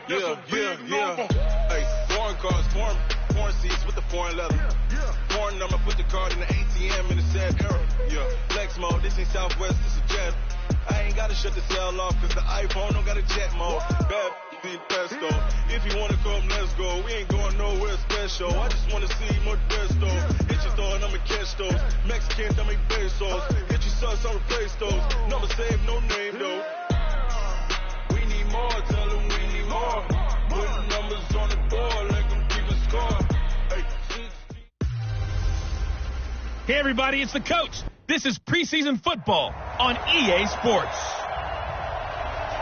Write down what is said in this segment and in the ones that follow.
Hey, foreign cars, foreign seats with the foreign leather. Foreign number, put the card in the ATM in the sad era. Flex mode, this ain't Southwest, this is jet. I ain't gotta shut the cell off, cause the iPhone don't got a jet mode. Bad be pesto. If you wanna come, let's go. We ain't going nowhere special. I just wanna see more Modesto. Hit your store and I'ma catch those. Mexicans, I make pesos. Hit your sus, I'll replace those. Number save, no name though. We need more, tell them we need more. Put numbers on the board, let them keep the score. Hey everybody, it's the coach. This is preseason football on EA Sports.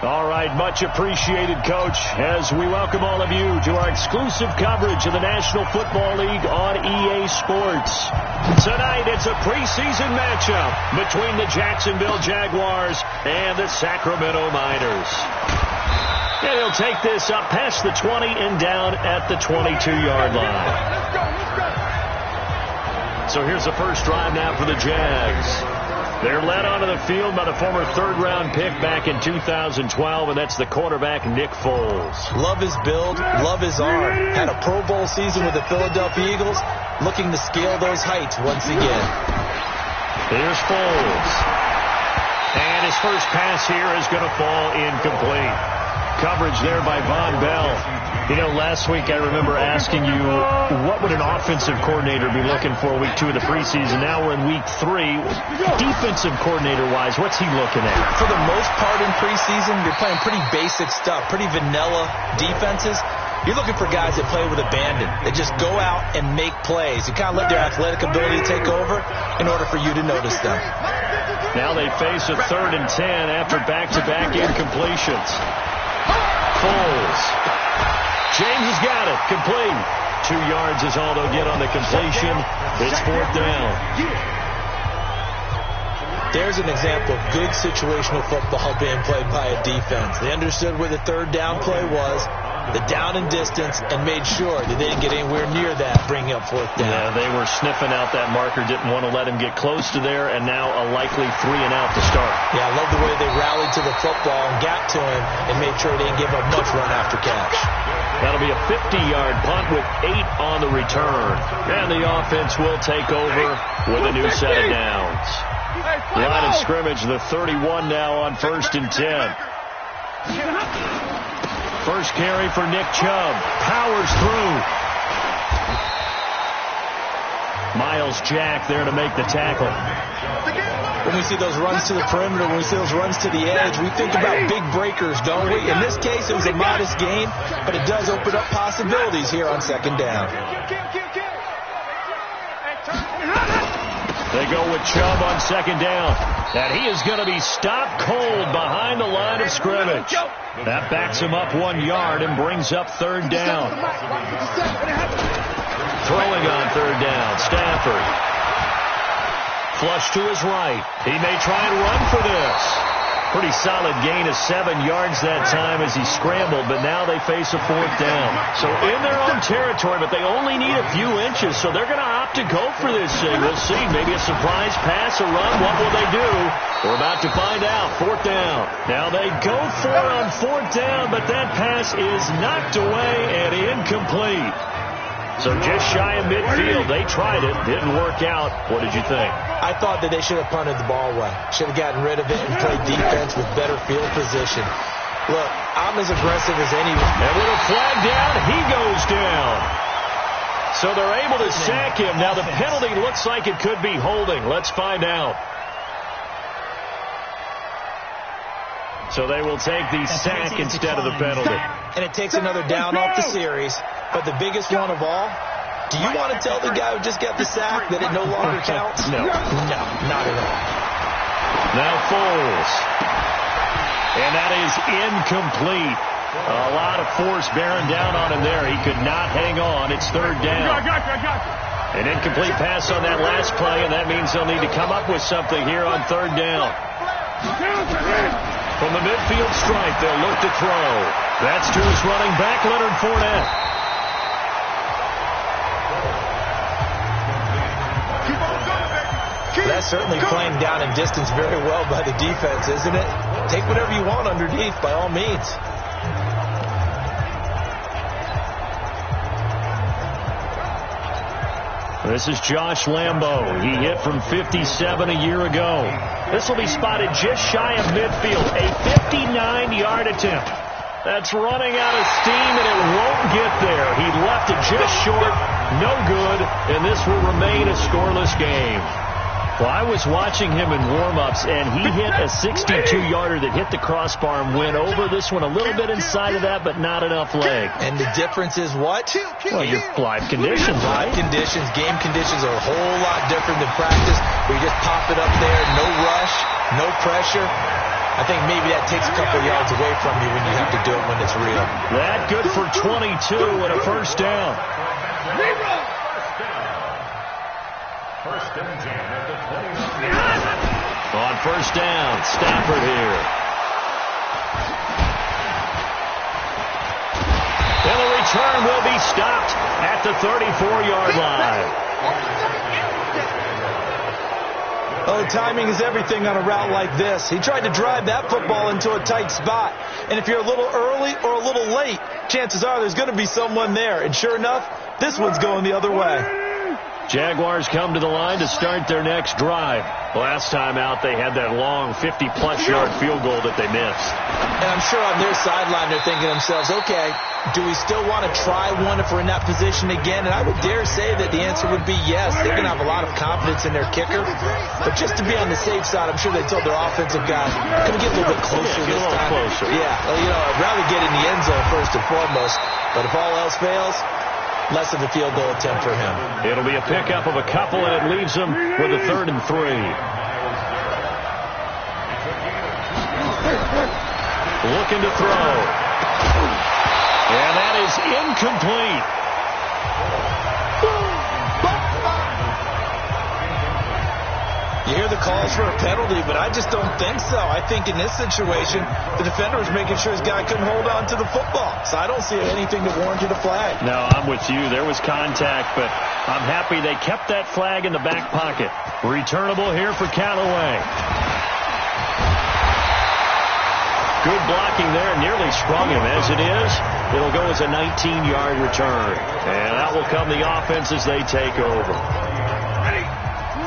All right, much appreciated, Coach, as we welcome all of you to our exclusive coverage of the National Football League on EA Sports. Tonight, it's a preseason matchup between the Jacksonville Jaguars and the Sacramento Miners. And he'll take this up past the 20 and down at the 22-yard line. So here's the first drive now for the Jags. They're led onto the field by the former third-round pick back in 2012, and that's the quarterback, Nick Foles. Love his build, love his arm. Had a Pro Bowl season with the Philadelphia Eagles, looking to scale those heights once again. Here's Foles. And his first pass here is going to fall incomplete. Coverage there by Von Bell. You know, last week I remember asking you, what would an offensive coordinator be looking for week 2 of the preseason? Now we're in week 3. Defensive coordinator-wise, what's he looking at? For the most part in preseason, you're playing pretty basic stuff, pretty vanilla defenses. You're looking for guys that play with abandon, that just go out and make plays and kind of let their athletic ability take over in order for you to notice them. Now they face a 3rd and 10 after back-to-back incompletions. Foles. James has got it. Complete. 2 yards is all they'll get on the completion. It's 4th down. There's an example of good situational football being played by a defense. They understood where the 3rd down play was, the down and distance, and made sure that they didn't get anywhere near that, bringing up 4th down. Yeah, they were sniffing out that marker, didn't want to let him get close to there, and now a likely 3 and out to start. Yeah, I love the way they rallied to the football and got to him and made sure they didn't give up much run after catch. That'll be a 50-yard punt with 8 on the return. And the offense will take over with a new set of downs. Line of scrimmage, the 31 now on 1st and 10. First carry for Nick Chubb. Powers through. Miles Jack there to make the tackle. When we see those runs to the perimeter, when we see those runs to the edge, we think about big breakers, don't we? In this case, it was a modest gain, but it does open up possibilities here on 2nd down. They go with Chubb on 2nd down. And he is going to be stopped cold behind the line of scrimmage. That backs him up 1 yard and brings up 3rd down. Throwing on 3rd down, Stafford. Flush to his right. He may try and run for this. Pretty solid gain of 7 yards that time as he scrambled, but now they face a 4th down. So in their own territory, but they only need a few inches, so they're going to opt to go for this thing. We'll see. Maybe a surprise pass, a run. What will they do? We're about to find out. 4th down. Now they go for it on 4th down, but that pass is knocked away and incomplete. So just shy of midfield. They tried it. Didn't work out. What did you think? I thought that they should have punted the ball away. Should have gotten rid of it and played defense with better field position. Look, I'm as aggressive as anyone. And with a flag down, he goes down. So they're able to sack him. Now the penalty looks like it could be holding. Let's find out. So they will take the sack instead of the penalty. And it takes another down off the series. But the biggest one of all, do you want to tell the guy who just got the sack that it no longer counts? No. No, not at all. Now Foles. And that is incomplete. A lot of force bearing down on him there. He could not hang on. It's 3rd down. An incomplete pass on that last play, and that means they'll need to come up with something here on 3rd down. From the midfield stripe, they'll look to throw. That's to his running back, Leonard Fournette. That's certainly playing down and distance very well by the defense, isn't it? Take whatever you want underneath, by all means. This is Josh Lambo. He hit from 57 a year ago. This will be spotted just shy of midfield. A 59-yard attempt. That's running out of steam, and it won't get there. He left it just short. No good, and this will remain a scoreless game. Well, I was watching him in warm-ups, and he hit a 62-yarder that hit the crossbar and went over. This one a little bit inside of that, but not enough leg. And the difference is what? Well, your live conditions, right? Live conditions, game conditions are a whole lot different than practice, where you just pop it up there, no rush, no pressure. I think maybe that takes a couple yards away from you when you have to do it when it's real. That good for 22 and a first down. First and 10 at the 29. On first down, Stafford here. And the return will be stopped at the 34-yard line. Oh, timing is everything on a route like this. He tried to drive that football into a tight spot. And if you're a little early or a little late, chances are there's going to be someone there. And sure enough, this one's going the other way. Jaguars come to the line to start their next drive. Last time out, they had that long 50-plus yard field goal that they missed. And I'm sure on their sideline they're thinking to themselves, okay, do we still want to try one if we're in that position again? And I would dare say that the answer would be yes. They're going to have a lot of confidence in their kicker. But just to be on the safe side, I'm sure they told their offensive guys, can we get a little bit closer this time? Closer. Yeah, well, you know, I'd rather get in the end zone first and foremost. But if all else fails, less of a field goal attempt for him. It'll be a pickup of a couple, and it leaves them with a 3rd and 3. Looking to throw. And that is incomplete. You hear the calls for a penalty, but I just don't think so. I think in this situation, the defender was making sure his guy couldn't hold on to the football. So I don't see anything that warranted a flag. No, I'm with you. There was contact, but I'm happy they kept that flag in the back pocket. Returnable here for Callaway. Good blocking there. Nearly sprung him. As it is, it'll go as a 19-yard return. And out will come the offense as they take over.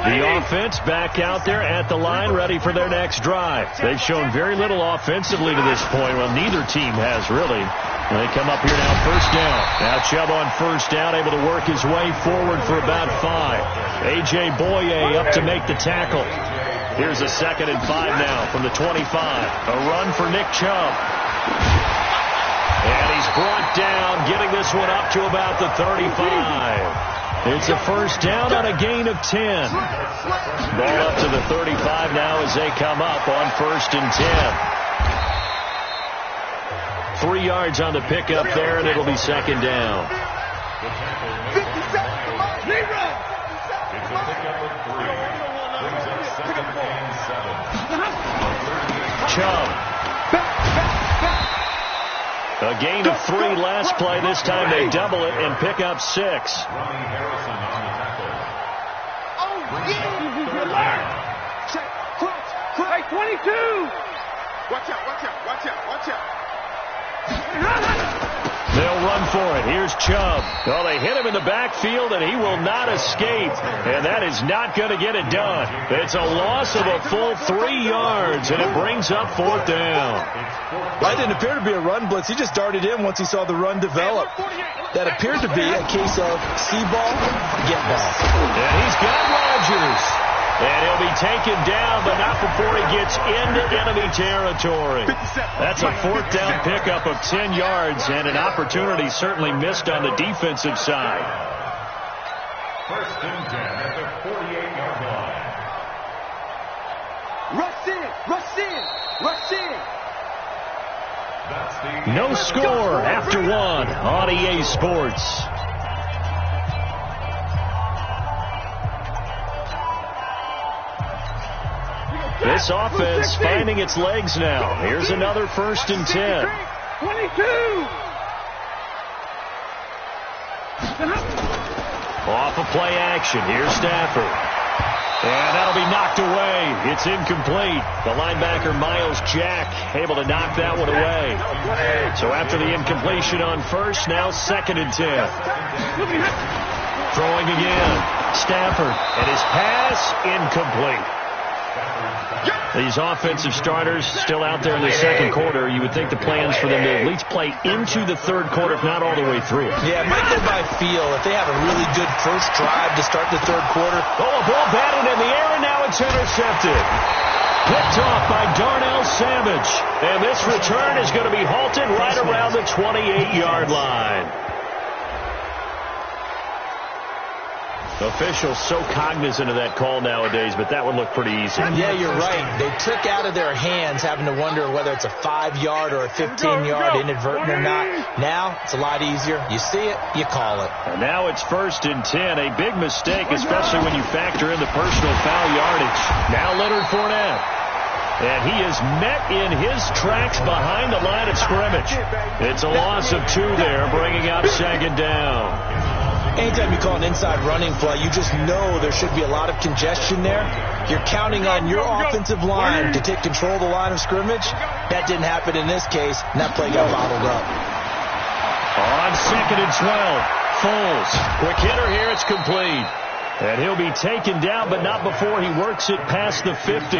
The offense back out there at the line, ready for their next drive. They've shown very little offensively to this point. Well, neither team has, really. And they come up here now, first down. Now Chubb on first down, able to work his way forward for about 5. A.J. Boye up to make the tackle. Here's a 2nd and 5 now from the 25. A run for Nick Chubb. And he's brought down, getting this one up to about the 35. It's a first down on a gain of 10. Ball up to the 35 now as they come up on 1st and 10. 3 yards on the pickup there, and it'll be 2nd down. Chubb. A gain of 3 last play. This time they double it and pick up 6. Hey, 22! Watch out, watch out, watch out, watch out. They'll run for it. Here's Chubb. Well, they hit him in the backfield, and he will not escape. And that is not going to get it done. It's a loss of a full 3 yards, and it brings up 4th down. That didn't appear to be a run blitz. He just darted in once he saw the run develop. That appeared to be a case of see ball, get ball. And he's got Rodgers. And he'll be taken down, but not before he gets into enemy territory. That's a 4th down pickup of 10 yards, and an opportunity certainly missed on the defensive side. 1st and 10 at the 48-yard line. Rush in, rush in, rush in. No score after 1 on EA Sports. This offense finding its legs now. Here's another 1st and 10. 22. Off of play action. Here's Stafford. And that'll be knocked away. It's incomplete. The linebacker, Miles Jack, able to knock that one away. So after the incompletion on 1st, now 2nd and 10. Throwing again. Stafford, and his pass incomplete. These offensive starters still out there in the second quarter. You would think the plans for them to at least play into the third quarter, if not all the way through. Yeah, it might go by feel. If they have a really good first drive to start the third quarter. Oh, a ball batted in the air, and now it's intercepted. Picked off by Darnell Savage. And this return is going to be halted right around the 28-yard line. Officials so cognizant of that call nowadays, but that would look pretty easy. Yeah, you're right. They took out of their hands having to wonder whether it's a 5-yard or a 15-yard inadvertent or not. Now, it's a lot easier. You see it, you call it. And now it's 1st and 10. A big mistake, especially when you factor in the personal foul yardage. Now Leonard Fournette. And he is met in his tracks behind the line of scrimmage. It's a loss of 2 there, bringing up 2nd down. Anytime you call an inside running play, you just know there should be a lot of congestion there. You're counting on your offensive line to take control of the line of scrimmage. That didn't happen in this case, and that play got bottled up. On 2nd and 12, Foles. Quick hitter here, it's complete. And he'll be taken down, but not before he works it past the 50.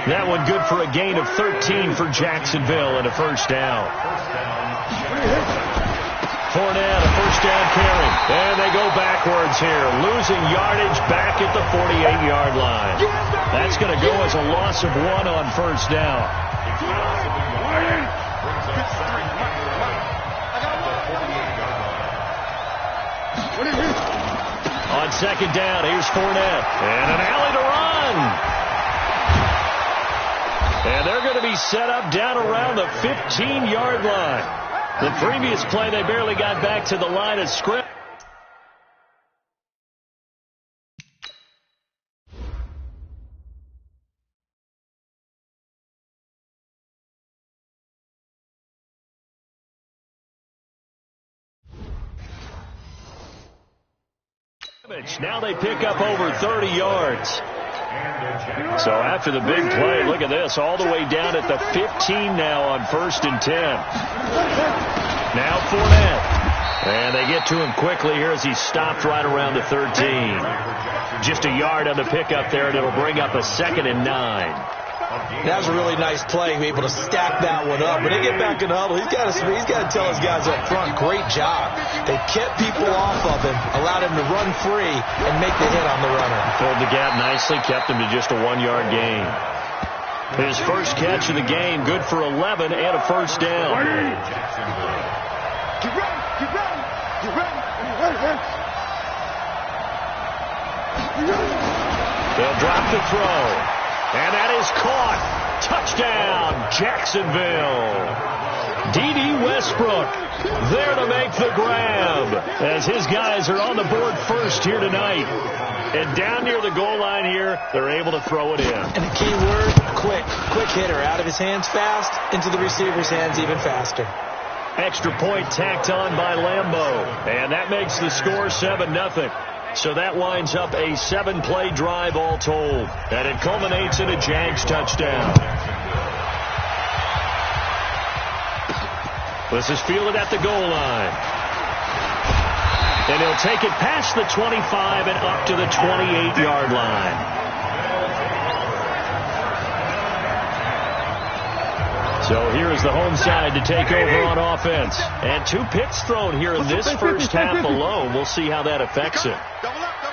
That one good for a gain of 13 for Jacksonville and a 1st down. Fournette, a 1st down carry. And they go backwards here, losing yardage back at the 48-yard line. That's going to go as a loss of 1 on 1st down. On 2nd down, here's Fournette. And an alley to run. And they're going to be set up down around the 15-yard line. The previous play, they barely got back to the line of scrimmage. Now they pick up over 30 yards. So after the big play, look at this, all the way down at the 15 now on 1st and 10. Now Fournette. And they get to him quickly here as he stopped right around the 13. Just a yard on the pickup there, and it'll bring up a 2nd and 9. That was a really nice play, be able to stack that one up. When they get back in the huddle, he's got to tell his guys up front, great job. They kept people off of him, allowed him to run free and make the hit on the runner. Filled the gap nicely, kept him to just a 1-yard gain. His first catch of the game, good for 11 and a 1st down. They'll drop the throw. And that is caught. Touchdown, Jacksonville. D.D. Westbrook there to make the grab as his guys are on the board first here tonight. And down near the goal line here, they're able to throw it in. And the key word, quick. Quick hitter. Out of his hands fast, into the receiver's hands even faster. Extra point tacked on by Lambeau. And that makes the score 7-0. So that winds up a 7-play drive all told. And it culminates in a Jags touchdown. This is fielded at the goal line. And he'll take it past the 25 and up to the 28-yard line. So here is the home side to take over on offense. And 2 picks thrown here in this first half alone. We'll see how that affects it.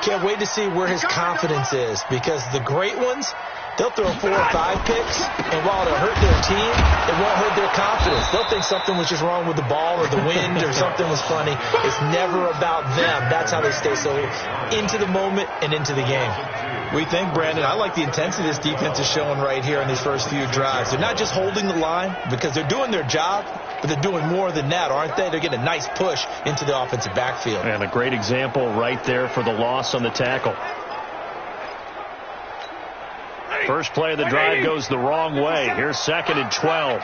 Can't wait to see where his confidence is, because the great ones, they'll throw 4 or 5 picks, and while it'll hurt their team, it won't hurt their confidence. They'll think something was just wrong with the ball or the wind or something was funny. It's never about them. That's how they stay so into the moment and into the game. We think, Brandon, I like the intensity this defense is showing right here in these first few drives. They're not just holding the line because they're doing their job, but they're doing more than that, aren't they? They're getting a nice push into the offensive backfield. And a great example right there for the loss on the tackle. First play of the drive goes the wrong way. Here's 2nd and 12.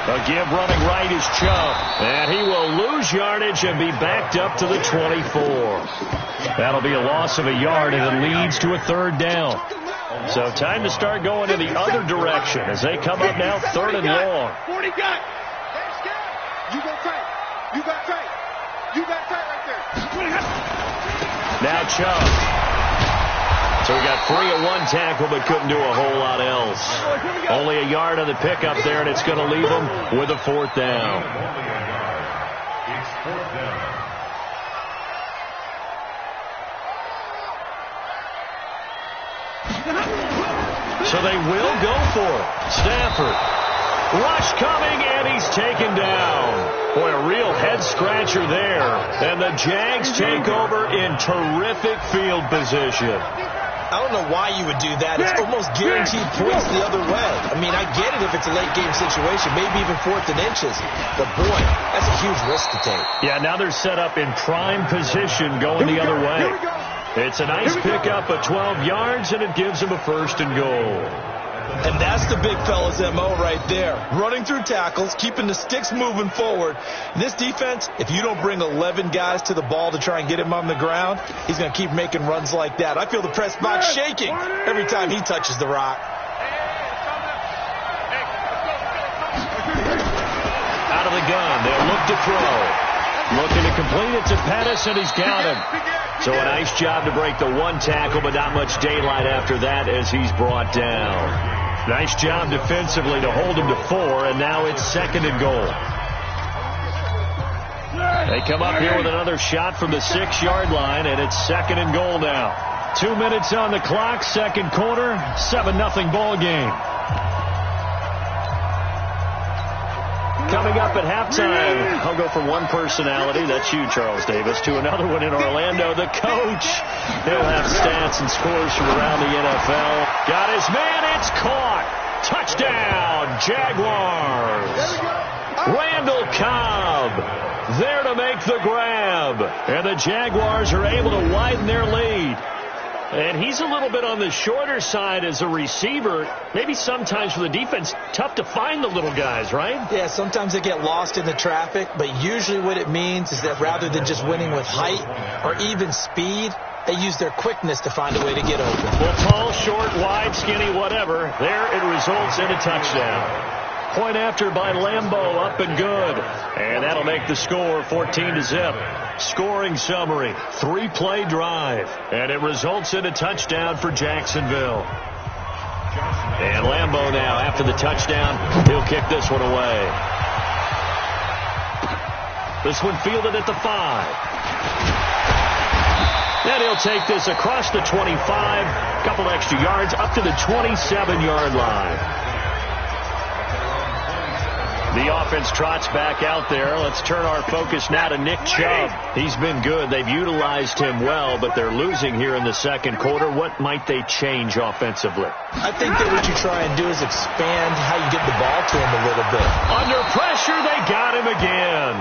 A give running right is Chubb. And he will lose yardage and be backed up to the 24. That'll be a loss of a yard, and it leads to a 3rd down. So time to start going in the other direction as they come up now 3rd and long. 40 got. You got tight. You got tight. You got tight right there. Now Chubb. So we got 3 at one tackle, but couldn't do a whole lot else. Only a yard on the pickup there, and it's going to leave them with a 4th down. So they will go for it. Stafford. Rush coming, and he's taken down. Boy, a real head-scratcher there. And the Jags take over in terrific field position. I don't know why you would do that. It's almost guaranteed points the other way. I mean, I get it if it's a late-game situation, maybe even 4th and inches. But, boy, that's a huge risk to take. Yeah, now they're set up in prime position going the other way. It's a nice pickup of 12 yards, and it gives them a 1st and goal. And that's the big fella's M.O. right there. Running through tackles, keeping the sticks moving forward. This defense, if you don't bring 11 guys to the ball to try and get him on the ground, he's going to keep making runs like that. I feel the press box shaking every time he touches the rock. Out of the gun, they'll look to throw. Looking to complete it to Pettis, and he's got him. So a nice job to break the 1 tackle, but not much daylight after that as he's brought down. Nice job defensively to hold him to 4, and now it's 2nd and goal. They come up here with another shot from the 6-yard line, and it's 2nd and goal now. 2 minutes on the clock, 2nd quarter, 7-0 ball game. Coming up at halftime, I'll go from one personality, that's you, Charles Davis, to another one in Orlando, the coach. He'll have stats and scores from around the NFL. Got his man, it's caught. Touchdown, Jaguars. Randall Cobb there to make the grab. And the Jaguars are able to widen their lead. And he's a little bit on the shorter side as a receiver. Maybe sometimes for the defense, tough to find the little guys, right? Yeah, sometimes they get lost in the traffic, but usually what it means is that rather than just winning with height or even speed, they use their quickness to find a way to get open. Well, tall, short, wide, skinny, whatever. There it results in a touchdown. Point after by Lambeau, up and good. And that'll make the score 14-0. Scoring summary, 3-play drive. And it results in a touchdown for Jacksonville. And Lambeau now, after the touchdown, he'll kick this one away. This one fielded at the 5. Then he'll take this across the 25, couple extra yards, up to the 27-yard line. The offense trots back out there. Let's turn our focus now to Nick Chubb. He's been good. They've utilized him well, but they're losing here in the 2nd quarter. What might they change offensively? I think that what you try and do is expand how you get the ball to him a little bit. Under pressure, they got him again.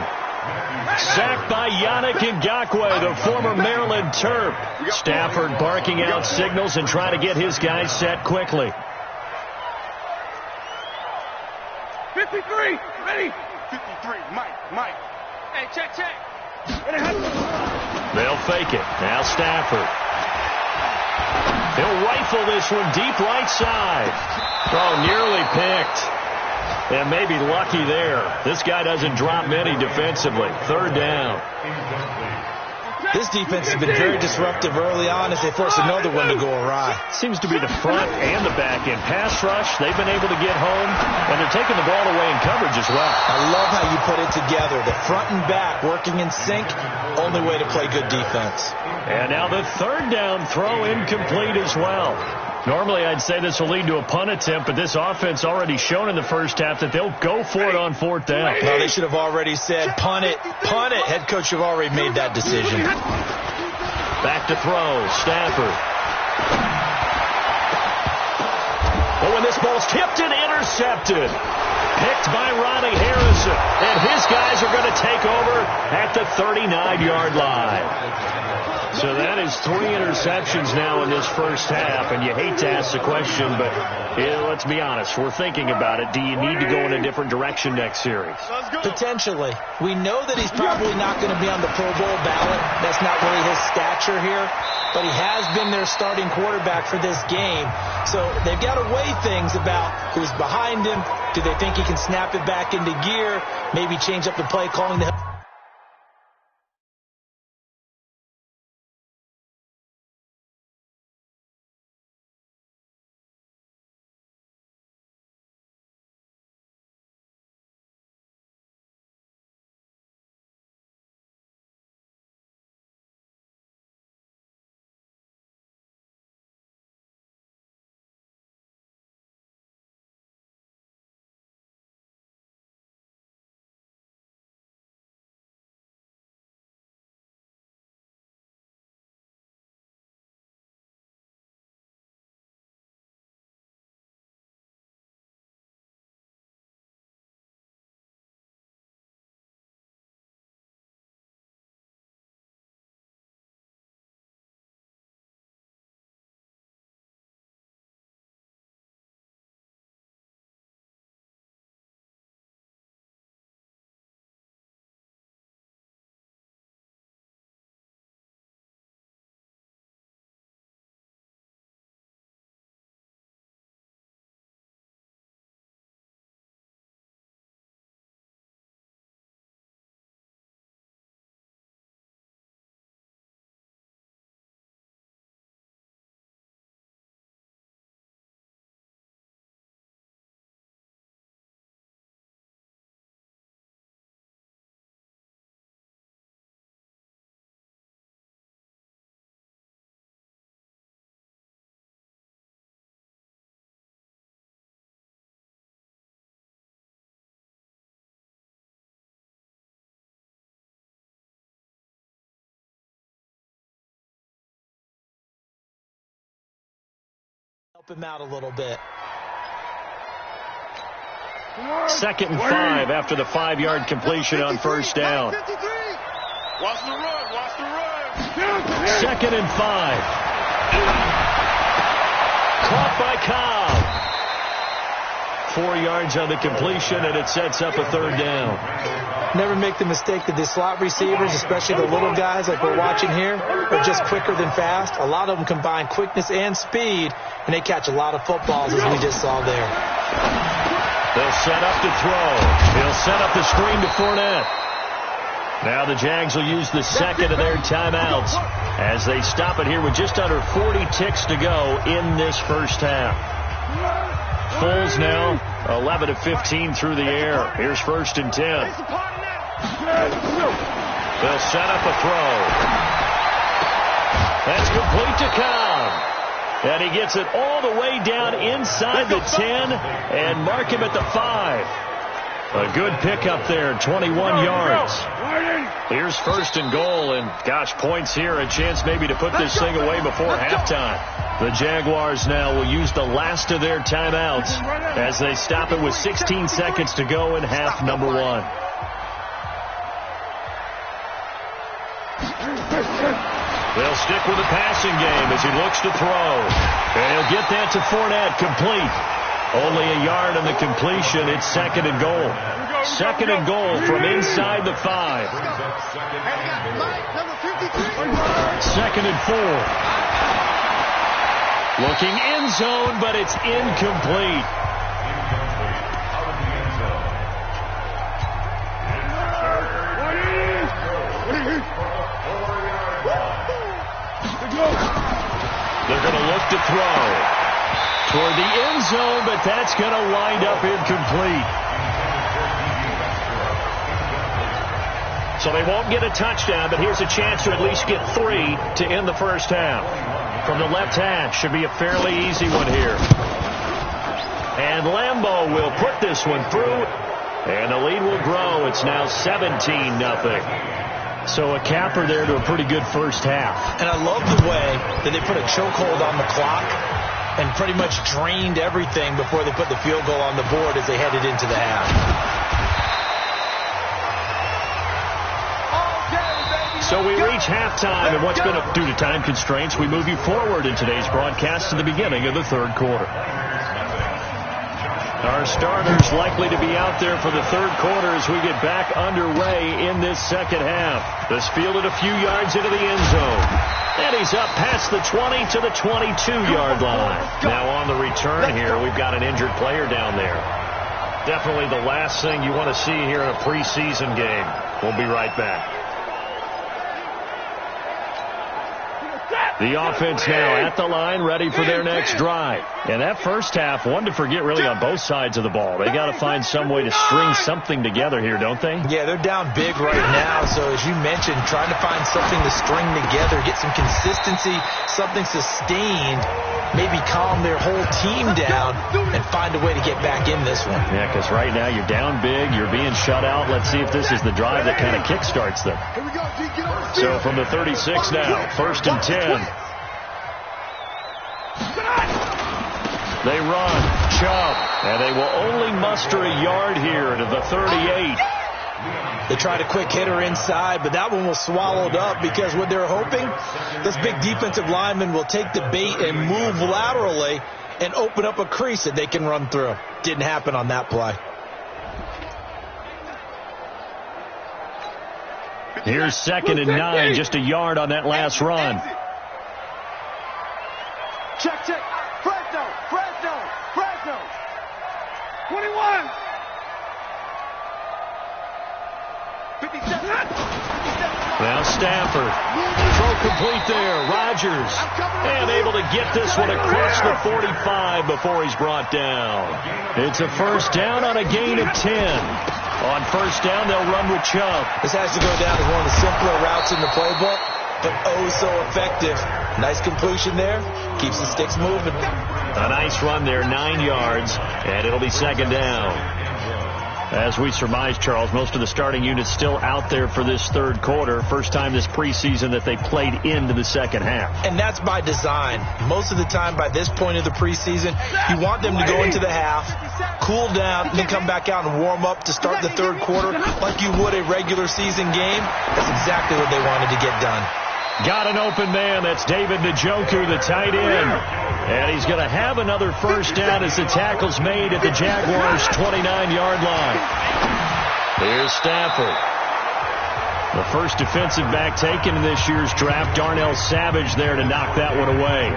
Sacked by Yannick Ngakoue, the former Maryland Terp. Stafford barking out signals and trying to get his guys set quickly. 53, ready? 53, Mike. Hey, check. They'll fake it. Now Stafford. He'll rifle this one deep right side. Oh, nearly picked. And maybe lucky there. This guy doesn't drop many defensively. 3rd down. This defense has been very disruptive early on as they force another one to go awry. Seems to be the front and the back end. Pass rush, they've been able to get home, and they're taking the ball away in coverage as well. I love how you put it together. The front and back working in sync, only way to play good defense. And now the 3rd down throw incomplete as well. Normally, I'd say this will lead to a punt attempt, but this offense already shown in the first half that they'll go for it on 4th down. No, they should have already said, punt it. Head coach should have already made that decision. Back to throw, Stafford. Oh, and this ball's tipped and intercepted. Picked by Ronnie Harrison. And his guys are going to take over at the 39-yard line. So that is 3 interceptions now in this first half, and you hate to ask the question, but let's be honest, we're thinking about it. Do you need to go in a different direction next series? Potentially. We know that he's probably not going to be on the Pro Bowl ballot. That's not really his stature here, but he has been their starting quarterback for this game. So they've got to weigh things about who's behind him. Do they think he can snap it back into gear, maybe change up the play calling? Help him out a little bit. 2nd and 5 after the 5-yard completion on first down. Watch the run. Watch the run. 2nd and 5. Caught by Cobb. 4 yards on the completion, and it sets up a 3rd down. Never make the mistake that the slot receivers, especially the little guys like we're watching here, are just quicker than fast. A lot of them combine quickness and speed, and they catch a lot of footballs, as we just saw there. They'll set up to throw. He'll set up the screen to Fournette. Now the Jags will use the 2nd of their timeouts as they stop it here with just under 40 ticks to go in this first half. Foles now 11 of 15 through the air. Here's 1st and 10. They'll set up a throw. That's complete to Cobb. And he gets it all the way down inside the 10 and mark him at the 5. A good pickup there, 21 yards. Here's 1st and goal, and gosh, points here, a chance maybe to put this thing away before halftime. The Jaguars now will use the last of their timeouts as they stop it with 16 seconds to go in half number 1. They'll stick with the passing game as he looks to throw. And he'll get that to Fournette, complete. Only a yard on the completion. It's 2nd and goal. 2nd and goal from inside the 5. 2nd and 4. Looking end zone, but it's incomplete. They're going to look to throw toward the end zone, but that's going to wind up incomplete. So they won't get a touchdown, but here's a chance to at least get 3 to end the first half. From the left hash, should be a fairly easy one here. And Lambeau will put this one through, and the lead will grow. It's now 17-0. So a capper there to a pretty good first half. And I love the way that they put a chokehold on the clock and pretty much drained everything before they put the field goal on the board as they headed into the half. So we reach halftime, and what's been due to time constraints, we move you forward in today's broadcast to the beginning of the 3rd quarter. Our starters likely to be out there for the 3rd quarter as we get back underway in this 2nd half. This fielded a few yards into the end zone. And he's up past the 20 to the 22-yard line. Now on the return here, we've got an injured player down there. Definitely the last thing you want to see here in a preseason game. We'll be right back. The offense now at the line, ready for their next drive. And that first half, one to forget really on both sides of the ball. They got to find some way to string something together here, don't they? Yeah, they're down big right now. So as you mentioned, trying to find something to string together, get some consistency, something sustained, maybe calm their whole team down and find a way to get back in this one. Yeah, because right now you're down big, you're being shut out. Let's see if this is the drive that kind of kickstarts them. So from the 36 now, 1st and 10. They run, Chubb, and they will only muster a yard here to the 38. They tried a quick hitter inside, but that one was swallowed up because what they're hoping, this big defensive lineman will take the bait and move laterally and open up a crease that they can run through. Didn't happen on that play. Here's 2nd and 9, just a yard on that last run. Check. Fresno. 21. 57. Now Stafford. Throw complete there. Rodgers. And able to get this one across the 45 before he's brought down. It's a first down on a gain of 10. On first down, they'll run with Chubb. This has to go down as one of the simpler routes in the playbook, but oh so effective. Nice completion there. Keeps the sticks moving. A nice run there, 9 yards, and it'll be 2nd down. As we surmise, Charles, most of the starting units still out there for this third quarter. First time this preseason that they played into the second half. And that's by design. Most of the time by this point of the preseason, you want them to go into the half, cool down, and then come back out and warm up to start the third quarter like you would a regular season game. That's exactly what they wanted to get done. Got an open man. That's David Njoku, the tight end. And he's going to have another first down as the tackle's made at the Jaguars' 29-yard line. Here's Stafford. The first defensive back taken in this year's draft, Darnell Savage there to knock that one away.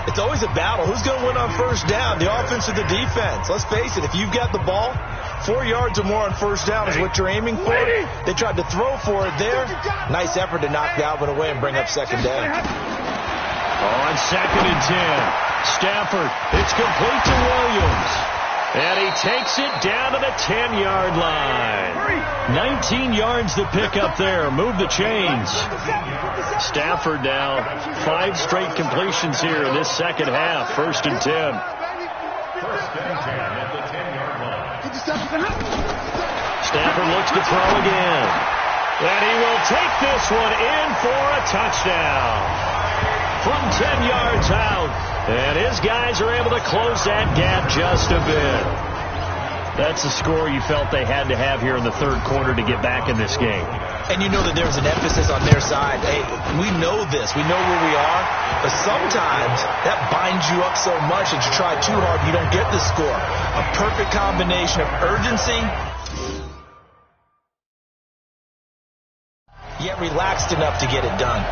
It's always a battle. Who's going to win on first down, the offense or the defense? Let's face it, if you've got the ball, 4 yards or more on first down is what you're aiming for. They tried to throw for it there. Nice effort to knock that one away and bring up second down. On 2nd and 10, Stafford, it's complete to Williams. And he takes it down to the 10-yard line. 19 yards to pick up there. Move the chains. Stafford now 5 straight completions here in this second half. 1st and 10. 1st and 10 at the 10-yard line. Stafford looks to throw again. And he will take this one in for a touchdown. From 10 yards out. And his guys are able to close that gap just a bit. That's the score you felt they had to have here in the third quarter to get back in this game. And you know that there's an emphasis on their side. Hey, we know this. We know where we are. But sometimes that binds you up so much that you try too hard, you don't get the score. A perfect combination of urgency, yet relaxed enough to get it done.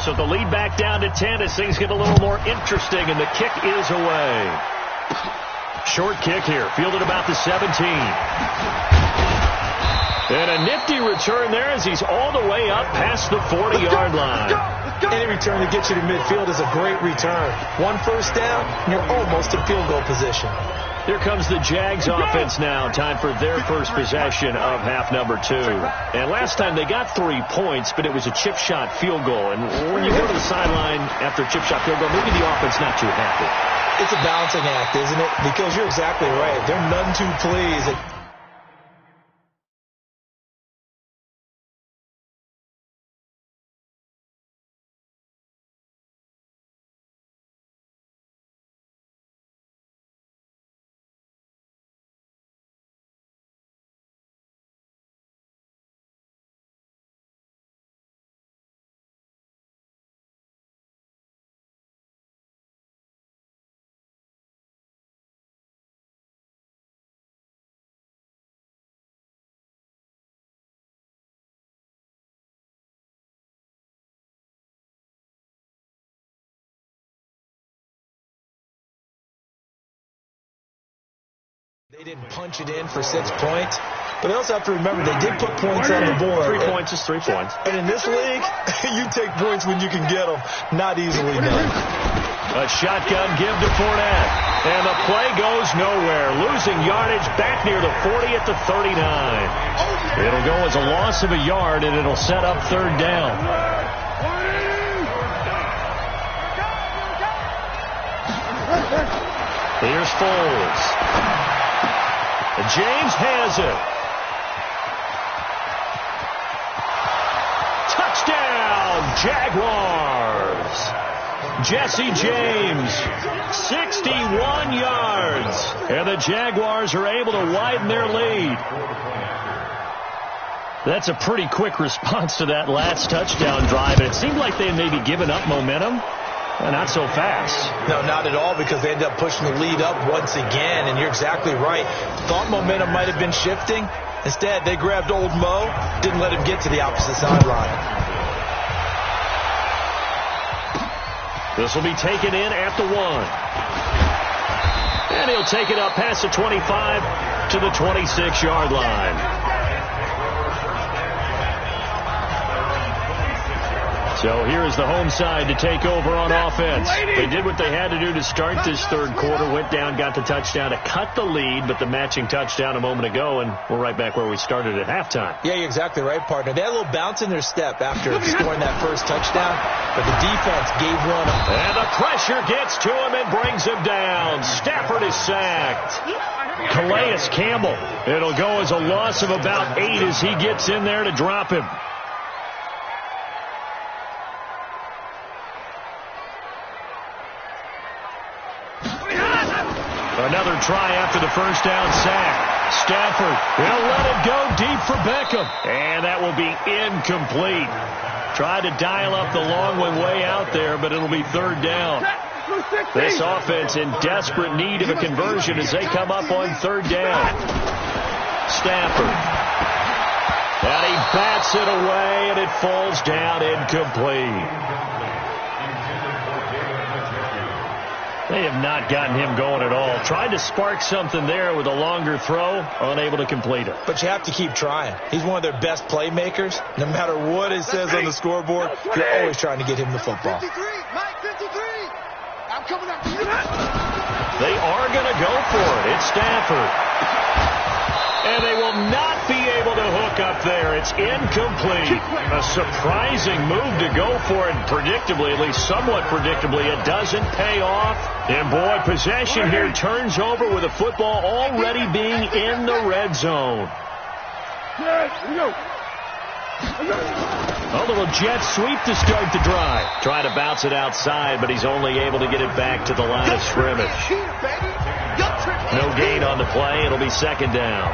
So the lead back down to 10 as things get a little more interesting, and the kick is away. Short kick here, fielded about the 17. And a nifty return there as he's all the way up past the 40-yard line. Any return that gets you to midfield is a great return. 1 first down, and you're almost in field goal position. Here comes the Jags offense now. Time for their first possession of half number 2. And last time they got 3 points, but it was a chip shot field goal. And when you go to the sideline after a chip shot field goal, maybe the offense not too happy. It's a balancing act, isn't it? Because you're exactly right. They're none too pleased. They didn't punch it in for 6 points, but they also have to remember they did put points on the board. 3 points is 3 points. And in this league, you take points when you can get them. Not easily done. A shotgun give to Fournette. And the play goes nowhere. Losing yardage back near the 40 at the 39. It'll go as a loss of a yard, and it'll set up third down. Here's Foles. James has it. Touchdown, Jaguars. Jesse James, 61 yards. And the Jaguars are able to widen their lead. That's a pretty quick response to that last touchdown drive. And it seemed like they had maybe given up momentum. Not so fast. No, not at all, because they ended up pushing the lead up once again, and you're exactly right. Thought momentum might have been shifting. Instead, they grabbed old Mo, didn't let him get to the opposite sideline. This will be taken in at the 1. And he'll take it up past the 25 to the 26-yard line. So here is the home side to take over on offense. They did what they had to do to start this third quarter. Went down, got the touchdown to cut the lead, but the matching touchdown a moment ago, and we're right back where we started at halftime. Yeah, you're exactly right, partner. They had a little bounce in their step after scoring that first touchdown, but the defense gave one up. And the pressure gets to him and brings him down. Stafford is sacked. Calais Campbell. It'll go as a loss of about 8 as he gets in there to drop him. Another try after the first down sack. Stafford will let it go deep for Beckham. And that will be incomplete. Tried to dial up the long one way out there, but it'll be third down. This offense in desperate need of a conversion as they come up on third down. Stafford. And he bats it away, and it falls down incomplete. They have not gotten him going at all. Tried to spark something there with a longer throw, unable to complete it. But you have to keep trying. He's one of their best playmakers. No matter what it says on the scoreboard, you're always trying to get him the football. 53, Mike, 53. I'm coming up. They are going to go for it. It's Stafford. And they will not be able to hook up there. It's incomplete. A surprising move to go for it. Predictably, at least somewhat predictably, it doesn't pay off. And boy, possession here turns over with the football already being in the red zone. A little jet sweep to start the drive. Try to bounce it outside, but he's only able to get it back to the line of scrimmage. No gain on the play. It'll be second down.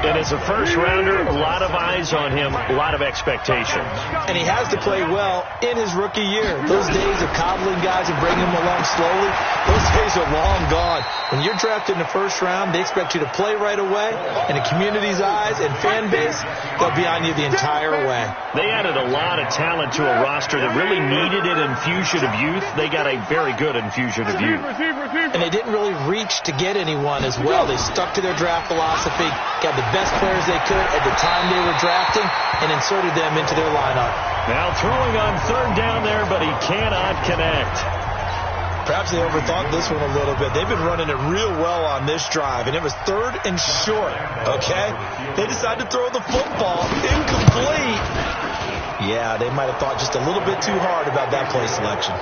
And as a first-rounder, a lot of eyes on him, a lot of expectations. And he has to play well in his rookie year. Those days of coddling guys and bringing them along slowly, those days are long gone. When you're drafted in the first round, they expect you to play right away. In the community's eyes and fan base, they'll be on you the entire way. They added a lot of talent to a roster that really needed an infusion of youth. They got a very good infusion of youth. And they didn't really reach to get anyone as well. They stuck to their draft philosophy, got the best players they could at the time they were drafting, and inserted them into their lineup. Now throwing on third down there, but he cannot connect. Perhaps they overthought this one a little bit. They've been running it real well on this drive, and it was third and short, okay? They decided to throw the football incomplete. Yeah, they might have thought just a little bit too hard about that play selection.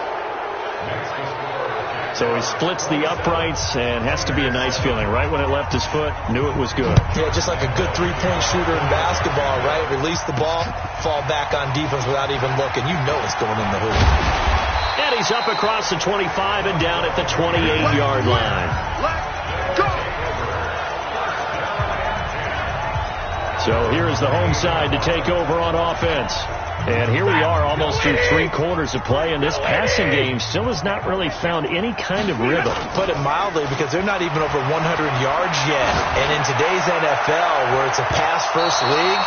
So he splits the uprights, and has to be a nice feeling. Right when it left his foot, knew it was good. Yeah, just like a good three-point shooter in basketball, right? Release the ball, fall back on defense without even looking. You know it's going in the hoop. And he's up across the 25 and down at the 28-yard line. So here is the home side to take over on offense. And here we are almost through 3 quarters of play, and this passing game still has not really found any kind of rhythm. Put it mildly, because they're not even over 100 yards yet. And in today's NFL, where it's a pass-first league,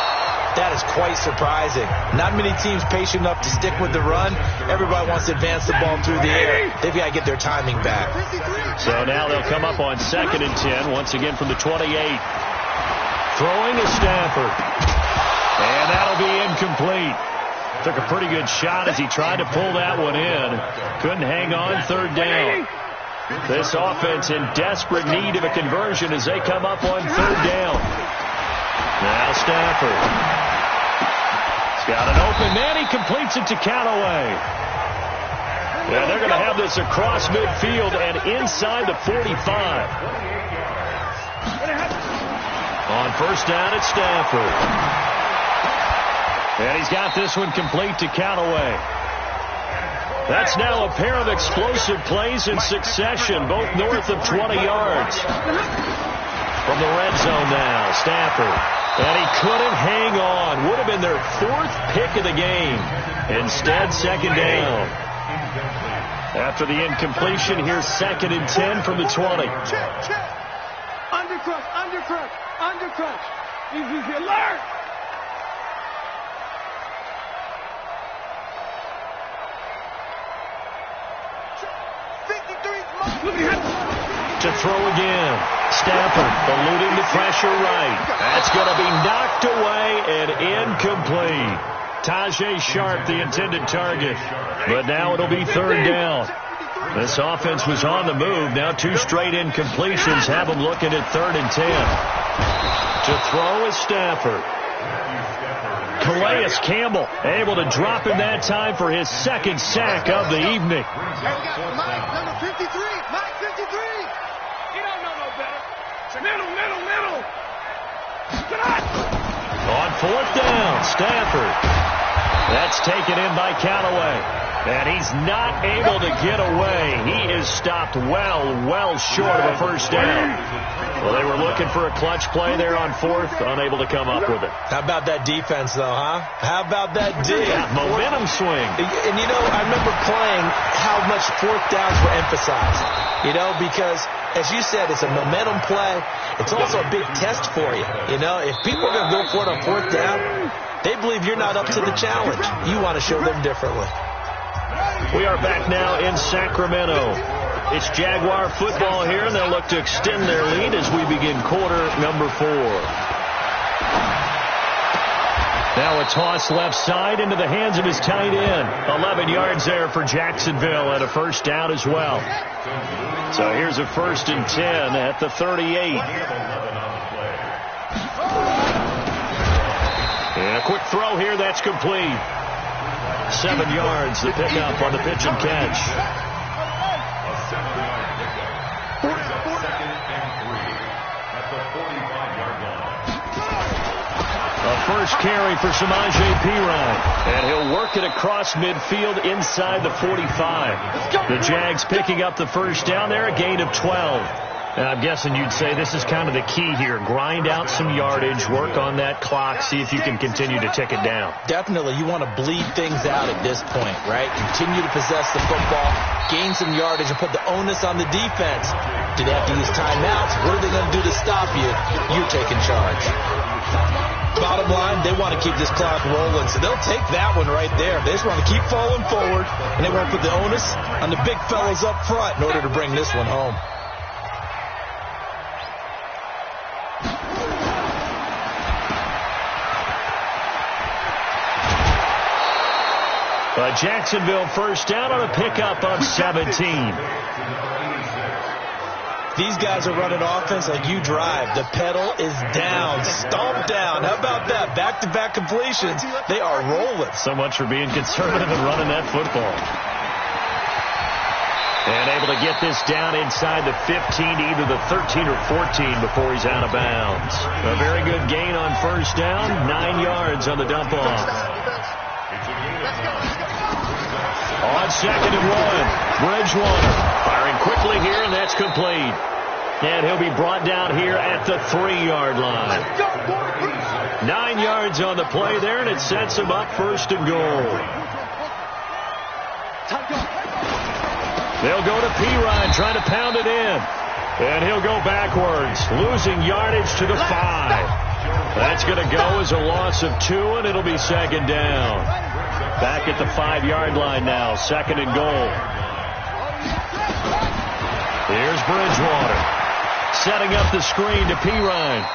that is quite surprising. Not many teams patient enough to stick with the run. Everybody wants to advance the ball through the air. They've got to get their timing back. So now they'll come up on 2nd and 10, once again from the 28. Throwing is Stafford. And that'll be incomplete. Took a pretty good shot as he tried to pull that one in. Couldn't hang on third down. This offense in desperate need of a conversion as they come up on third down. Now Stafford. He's got an open man. He completes it to Callaway. Yeah, they're going to have this across midfield and inside the 45. On first down, it's Stafford. And he's got this one complete to Callaway. That's now a pair of explosive plays in succession, both north of 20 yards. From the red zone now, Stafford. And he couldn't hang on. Would have been their 4th pick of the game. Instead, second down. After the incompletion, here's 2nd and 10 from the 20. Check. Undercrush. Easy alert. To throw again. Stafford eluding the pressure right. That's going to be knocked away and incomplete. Tajay Sharp, the intended target. But now it'll be third down. This offense was on the move. Now 2 straight incompletions have them looking at 3rd and 10. To throw is Stafford. Calais Campbell able to drop him that time for his 2nd sack of the evening. Hey, we got Mike, number 53. Mike 53. You don't know no better. It's a middle. Get on. On 4th down, Stafford. That's taken in by Callaway. And he's not able to get away. He is stopped well short of a first down. Well, they were looking for a clutch play there on 4th, unable to come up with it. How about that defense, though, huh? How about that D? Yeah, momentum swing. And, you know, I remember playing how much 4th downs were emphasized. You know, because, as you said, it's a momentum play. It's also a big test for you. You know, if people are going to go for it on 4th down, they believe you're not up to the challenge. You want to show them differently. We are back now in Sacramento. It's Jaguar football here, and they'll look to extend their lead as we begin quarter number 4. Now a toss left side into the hands of his tight end. 11 yards there for Jacksonville and a first down as well. So here's a 1st and 10 at the 38. And a quick throw here, that's complete. 7 yards, the pickup on the pitch and catch. A first carry for Samaje Perine. And he'll work it across midfield inside the 45. The Jags picking up the first down there, a gain of 12. And I'm guessing you'd say this is kind of the key here. Grind out some yardage, work on that clock, see if you can continue to tick it down. Definitely, you want to bleed things out at this point, right? Continue to possess the football, gain some yardage, and put the onus on the defense. Do they have to use timeouts? What are they going to do to stop you? You're taking charge. Bottom line, they want to keep this clock rolling, so they'll take that one right there. They just want to keep falling forward, and they want to put the onus on the big fellas up front in order to bring this one home. A Jacksonville first down on a pickup of 17. These guys are running offense like you drive. The pedal is down, stomped down. How about that? Back-to-back completions. They are rolling. So much for being conservative and running that football. And able to get this down inside the 15 to either the 13 or 14 before he's out of bounds. A very good gain on first down. 9 yards on the dump-off. On 2nd and 1, Bridgewater firing quickly here, and that's complete. And he'll be brought down here at the 3-yard line. 9 yards on the play there, and it sets him up 1st and goal. They'll go to Perine, trying to pound it in. And he'll go backwards, losing yardage to the 5. That's going to go as a loss of 2, and it'll be 2nd down. Back at the 5-yard line now, 2nd and goal. Here's Bridgewater, setting up the screen to Perine.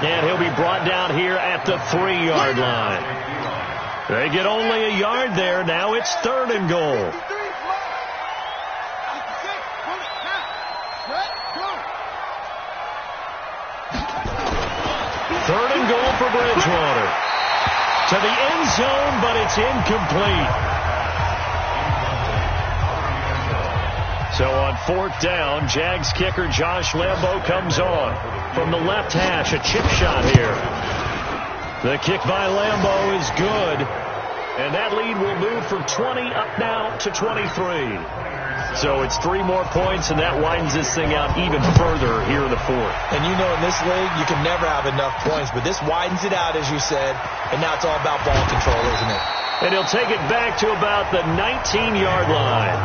And he'll be brought down here at the 3-yard line. They get only a yard there. Now it's 3rd and goal. 3rd and goal for Bridgewater. To the end zone, but it's incomplete. So on 4th down, Jags kicker Josh Lambo comes on. From the left hash, a chip shot here. The kick by Lambo is good. And that lead will move from 20 up now to 23. So it's 3 more points, and that widens this thing out even further here in the 4th. And you know in this league, you can never have enough points, but this widens it out, as you said, and now it's all about ball control, isn't it? And he'll take it back to about the 19-yard line.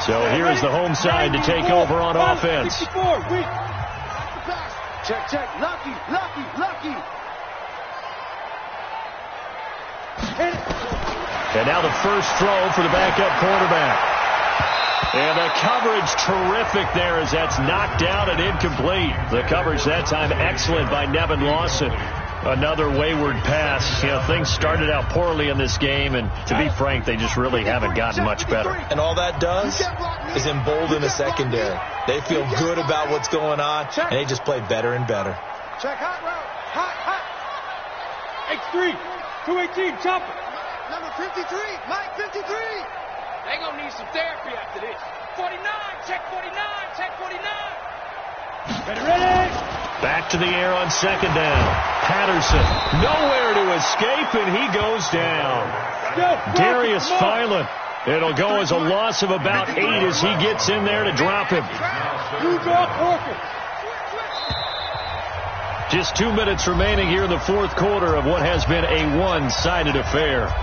So here is the home side to take over on offense. Check. Lucky. And now the first throw for the backup quarterback. And the coverage terrific there as that's knocked down and incomplete. The coverage that time excellent by Nevin Lawson. Another wayward pass. You know, things started out poorly in this game, and to be frank, they just really haven't gotten much better. And all that does is embolden the secondary. They feel good about what's going on, and they just play better and better. Check hot route. Hot. X3. 218. Chopper. Number 53. Mike 53. They gonna need some therapy after this. 49. Check 49. Check 49. Ready. Back to the air on second down. Patterson, nowhere to escape, and he goes down. Darius Philon. It'll go as a loss of about 8 as he gets in there to drop him. Just 2 minutes remaining here in the fourth quarter of what has been a one-sided affair.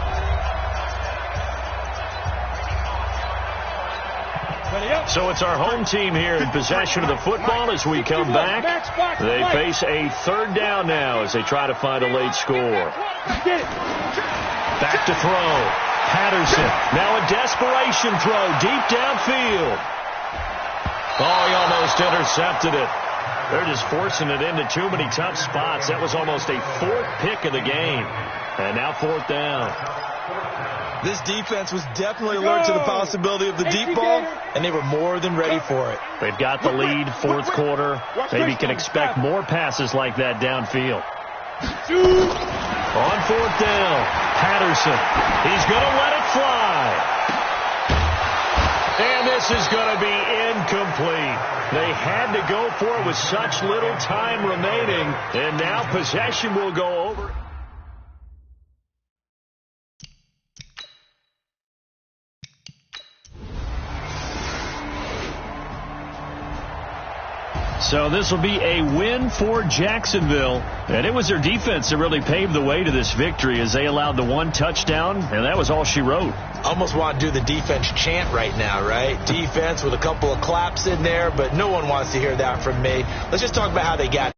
So it's our home team here in possession of the football as we come back. They face a third down now as they try to find a late score. Back to throw. Patterson. Now a desperation throw deep downfield. Oh, he almost intercepted it. They're just forcing it into too many tough spots. That was almost a fourth pick of the game. And now fourth down. This defense was definitely alert to the possibility of the deep ball, and they were more than ready for it. They've got the lead, fourth quarter. Maybe can expect more passes like that downfield. On fourth down, Patterson. He's going to let it fly. And this is going to be incomplete. They had to go for it with such little time remaining, and now possession will go over. So this will be a win for Jacksonville. And it was their defense that really paved the way to this victory as they allowed the one touchdown, and that was all she wrote. Almost want to do the defense chant right now, right? Defense with a couple of claps in there, but no one wants to hear that from me. Let's just talk about how they got